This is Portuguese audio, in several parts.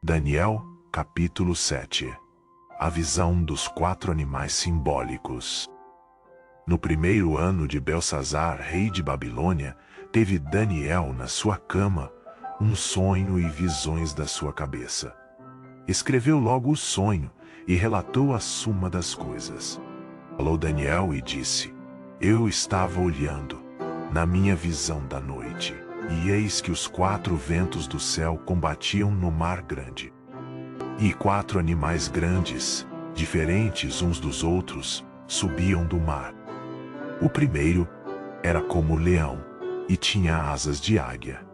Daniel, capítulo 7. A visão dos 4 animais simbólicos. No primeiro ano de Belsazar, rei de Babilônia, teve Daniel na sua cama um sonho e visões da sua cabeça. Escreveu logo o sonho e relatou a suma das coisas. Falou Daniel e disse: Eu estava olhando na minha visão da noite, e eis que os 4 ventos do céu combatiam no mar grande. E 4 animais grandes, diferentes uns dos outros, subiam do mar. O primeiro era como leão, e tinha asas de águia.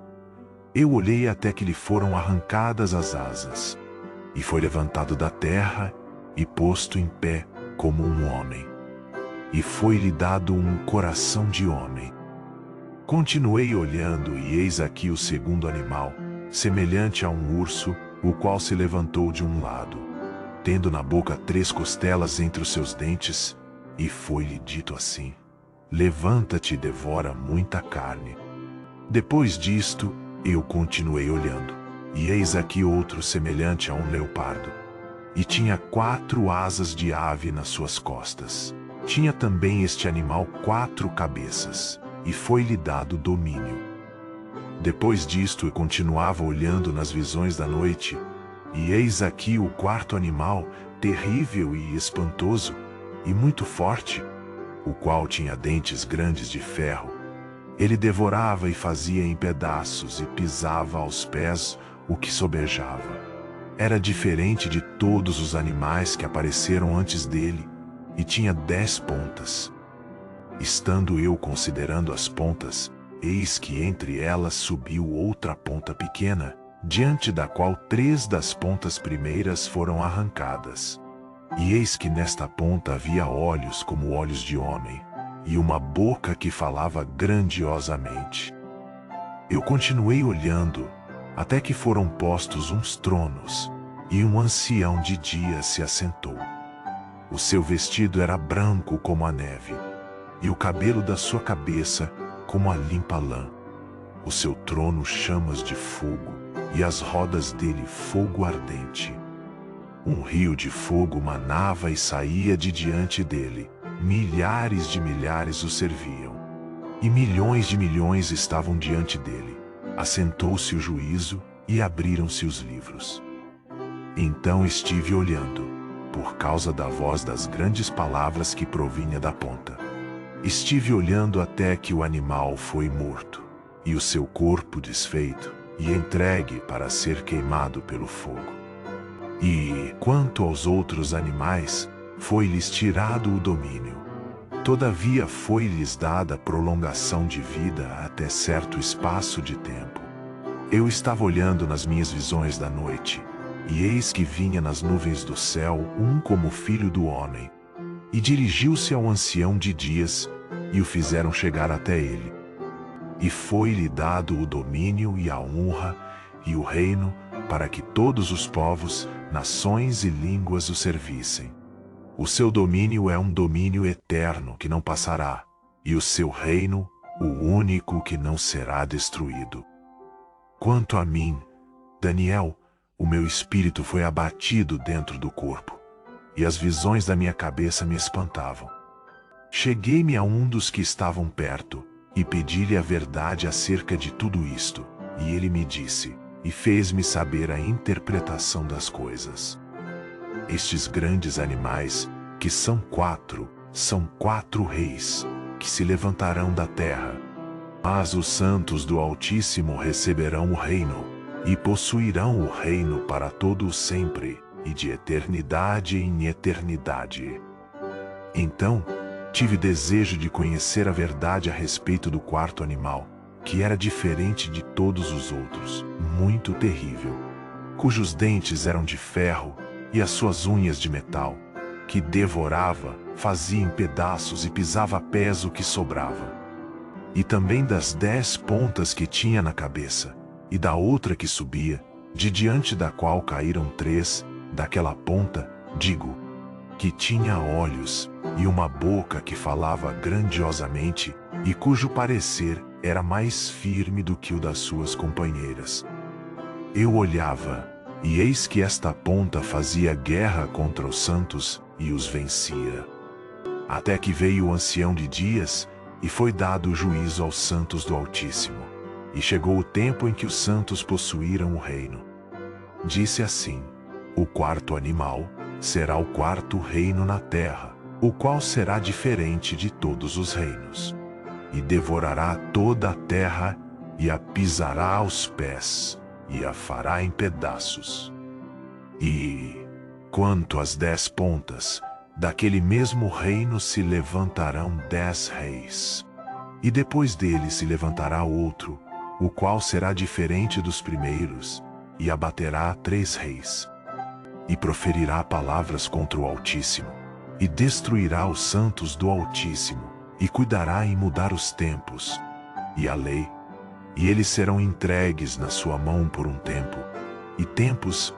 Eu olhei até que lhe foram arrancadas as asas, e foi levantado da terra e posto em pé como um homem. E foi-lhe dado um coração de homem. Continuei olhando, e eis aqui o segundo animal, semelhante a um urso, o qual se levantou de um lado, tendo na boca 3 costelas entre os seus dentes, e foi-lhe dito assim: Levanta-te e devora muita carne. Depois disto, eu continuei olhando, e eis aqui outro semelhante a um leopardo, e tinha 4 asas de ave nas suas costas. Tinha também este animal 4 cabeças, e foi-lhe dado domínio. Depois disto eu continuava olhando nas visões da noite, e eis aqui o 4º animal, terrível e espantoso, e muito forte, o qual tinha dentes grandes de ferro. Ele devorava e fazia em pedaços e pisava aos pés o que sobejava. Era diferente de todos os animais que apareceram antes dele, e tinha 10 pontas. Estando eu considerando as pontas, eis que entre elas subiu outra ponta pequena, diante da qual 3 das pontas primeiras foram arrancadas. E eis que nesta ponta havia olhos como olhos de homem, e uma boca que falava grandiosamente. Eu continuei olhando, até que foram postos uns tronos, e um ancião de dia se assentou. O seu vestido era branco como a neve, e o cabelo da sua cabeça como a limpa lã. O seu trono chamas de fogo, e as rodas dele fogo ardente. Um rio de fogo manava e saía de diante dele. Milhares de milhares o serviam, e milhões de milhões estavam diante dele. Assentou-se o juízo, e abriram-se os livros. Então estive olhando, por causa da voz das grandes palavras que provinha da ponta. Estive olhando até que o animal foi morto, e o seu corpo desfeito, e entregue para ser queimado pelo fogo. E, quanto aos outros animais, foi-lhes tirado o domínio. Todavia foi-lhes dada prolongação de vida até certo espaço de tempo. Eu estava olhando nas minhas visões da noite, e eis que vinha nas nuvens do céu um como filho do homem, e dirigiu-se ao ancião de dias, e o fizeram chegar até ele. E foi-lhe dado o domínio e a honra e o reino, para que todos os povos, nações e línguas o servissem. O seu domínio é um domínio eterno que não passará, e o seu reino, o único que não será destruído. Quanto a mim, Daniel, o meu espírito foi abatido dentro do corpo, e as visões da minha cabeça me espantavam. Cheguei-me a um dos que estavam perto, e pedi-lhe a verdade acerca de tudo isto, e ele me disse, e fez-me saber a interpretação das coisas. Estes grandes animais, que são 4 reis, que se levantarão da terra. Mas os santos do Altíssimo receberão o reino, e possuirão o reino para todo o sempre, e de eternidade em eternidade. Então, tive desejo de conhecer a verdade a respeito do 4º animal, que era diferente de todos os outros, muito terrível, cujos dentes eram de ferro, e as suas unhas de metal, que devorava, fazia em pedaços e pisava a pés o que sobrava. E também das 10 pontas que tinha na cabeça, e da outra que subia, de diante da qual caíram 3, daquela ponta, digo, que tinha olhos, e uma boca que falava grandiosamente, e cujo parecer era mais firme do que o das suas companheiras. Eu olhava, E eis que esta ponta fazia guerra contra os santos e os vencia. Até que veio o ancião de dias, e foi dado o juízo aos santos do Altíssimo. E chegou o tempo em que os santos possuíram o reino. Disse assim: o quarto animal será o quarto reino na terra, o qual será diferente de todos os reinos. E devorará toda a terra, e a pisará aos pés, e a fará em pedaços. E, quanto às 10 pontas, daquele mesmo reino se levantarão 10 reis. E depois dele se levantará outro, o qual será diferente dos primeiros, e abaterá 3 reis. E proferirá palavras contra o Altíssimo, e destruirá os santos do Altíssimo, e cuidará em mudar os tempos, e a lei, e eles serão entregues na sua mão por um tempo, e tempos,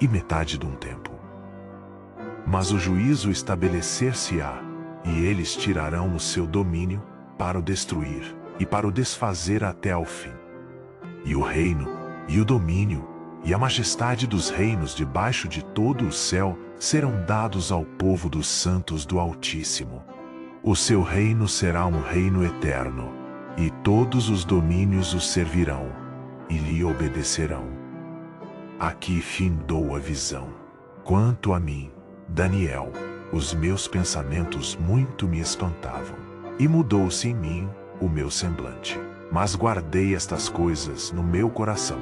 e metade de um tempo. Mas o juízo estabelecer-se-á, e eles tirarão o seu domínio, para o destruir, e para o desfazer até ao fim. E o reino, e o domínio, e a majestade dos reinos debaixo de todo o céu serão dados ao povo dos santos do Altíssimo. O seu reino será um reino eterno, e todos os domínios o servirão, e lhe obedecerão. Aqui findou a visão. Quanto a mim, Daniel, os meus pensamentos muito me espantavam, e mudou-se em mim o meu semblante. Mas guardei estas coisas no meu coração.